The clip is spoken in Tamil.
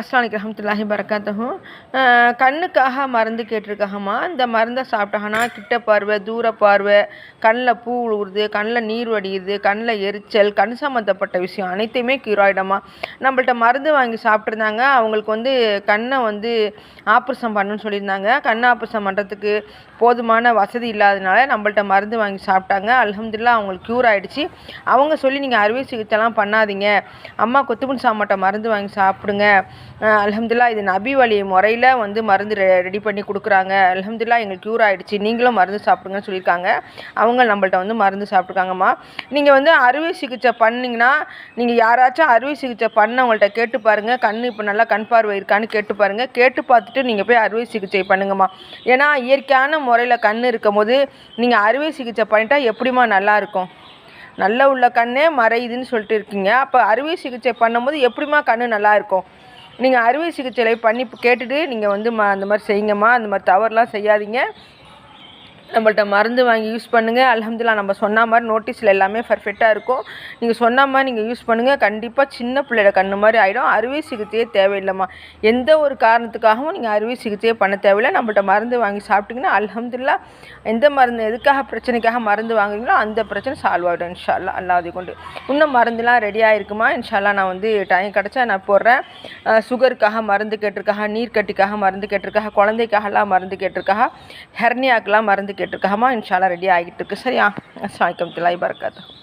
அஸ்ஸலாமு அலைக்கும் ரஹ்மத்துல்லாஹி பரக்காத்துஹு. கண்ணுக்காக மருந்து கேட்டிருக்காங்கம்மா. இந்த மருந்தை சாப்பிட்டாங்கன்னா கிட்ட பார்வை, தூர பார்வை, கண்ணில் பூ உழுவுறது, கண்ணில் நீர் வடியுது, கண்ணில் எரிச்சல், கண் சம்மந்தப்பட்ட விஷயம் அனைத்தையுமே க்யூர் ஆகிடும்மா. நம்மள்ட்ட மருந்து வாங்கி சாப்பிட்ருந்தாங்க. அவங்களுக்கு கண்ணை ஆப்ரேஷன் பண்ணணும்னு சொல்லியிருந்தாங்க. கண் ஆப்ரேஷன் பண்ணுறதுக்கு போதுமான வசதி இல்லாதனால நம்மள்ட்ட மருந்து வாங்கி சாப்பிட்டாங்க. அல்ஹம்துலில்லாஹ் அவங்களுக்கு க்யூர் ஆகிடுச்சு. அவங்க சொல்லி நீங்கள் அறுவை சிகிச்சைலாம் பண்ணாதீங்க, அம்மா கொத்துமணி சாமாட்ட மருந்து வாங்கி சாப்பிடுங்க. அல்ஹம்துலில்லாஹ் இது நபி வழி முறையில் மருந்து ரெடி பண்ணி கொடுக்குறாங்க. அல்ஹம்துலில்லாஹ் எங்களுக்கு க்யூர் ஆகிடுச்சு, நீங்களும் மருந்து சாப்பிடுங்கன்னு சொல்லியிருக்காங்க. அவங்க நம்மள்ட்ட மருந்து சாப்பிட்ருக்காங்கம்மா. நீங்கள் அறுவை சிகிச்சை பண்ணிங்கன்னா நீங்கள் யாராச்சும் அறுவை சிகிச்சை பண்ணவங்கள்ட்ட கேட்டு பாருங்கள், கண் இப்போ நல்லா கண் பார்வை இருக்கான்னு கேட்டு பாருங்கள். கேட்டு பார்த்துட்டு நீங்கள் போய் அறுவை சிகிச்சை பண்ணுங்கம்மா. ஏன்னா இயற்கையான முறையில் கண் இருக்கும் போது நீங்கள் அறுவை சிகிச்சை பண்ணிட்டா எப்படிம்மா நல்லாயிருக்கும்? நல்ல உள்ள கண்ணே மறையுதுன்னு சொல்லிட்டு இருக்கீங்க. அப்போ அறுவை சிகிச்சை பண்ணும்போது எப்படிம்மா கண் நல்லா இருக்கும்? நீங்கள் அறுவை சிகிச்சையில் பண்ணி கேட்டுட்டு நீங்கள் அந்த மாதிரி செய்யுங்கம்மா. அந்த மாதிரி தவறுலாம் செய்யாதீங்க. நம்மள்ட்ட மருந்து வாங்கி யூஸ் பண்ணுங்கள். அல்ஹம்துலில்லாஹ் நம்ம சொன்ன மாதிரி நோட்டீஸில் எல்லாமே பர்ஃபெக்டாக இருக்கும். நீங்கள் சொன்ன மாதிரி நீங்கள் யூஸ் பண்ணுங்கள். கண்டிப்பாக சின்ன பிள்ளையோட கண்ணு மாதிரி ஆகிடும். அறுவை சிகிச்சையே தேவையில்லைம்மா. எந்த ஒரு காரணத்துக்காகவும் நீங்கள் அறுவை சிகிச்சையே பண்ண தேவையில்லை. நம்மள்ட்ட மருந்து வாங்கி சாப்பிட்டிங்கன்னா அல்ஹம்துலில்லாஹ் எந்த மருந்து எதுக்காக பிரச்சனைக்காக மருந்து வாங்குறீங்களோ அந்த பிரச்சனை சால்வ் ஆகிடும் இன்ஷா அல்லாஹ். அல்லாஹ்வை கொண்டு இன்னும் மருந்துலாம் ரெடியாக இருக்குமா. இன்ஷா அல்லாஹ் நான் டைம் கிடச்சா நான் போடுறேன். சுகருக்காக மருந்து கேட்டிருக்காக, நீர்க்கட்டிக்காக மருந்து கேட்டிருக்காக, குழந்தைக்காகலாம் மருந்து கேட்டிருக்காக, ஹெர்னியாக்கெலாம் மருந்து கேட்டிருக்காமா. இன்ஷா அல்லாஹ் ரெடி ஆகிட்டு இருக்கு. சரியா? அஸ்ஸலாமு அலைக்கும் வரஹ்மத்துல்லாஹி வபரகாத்துஹு.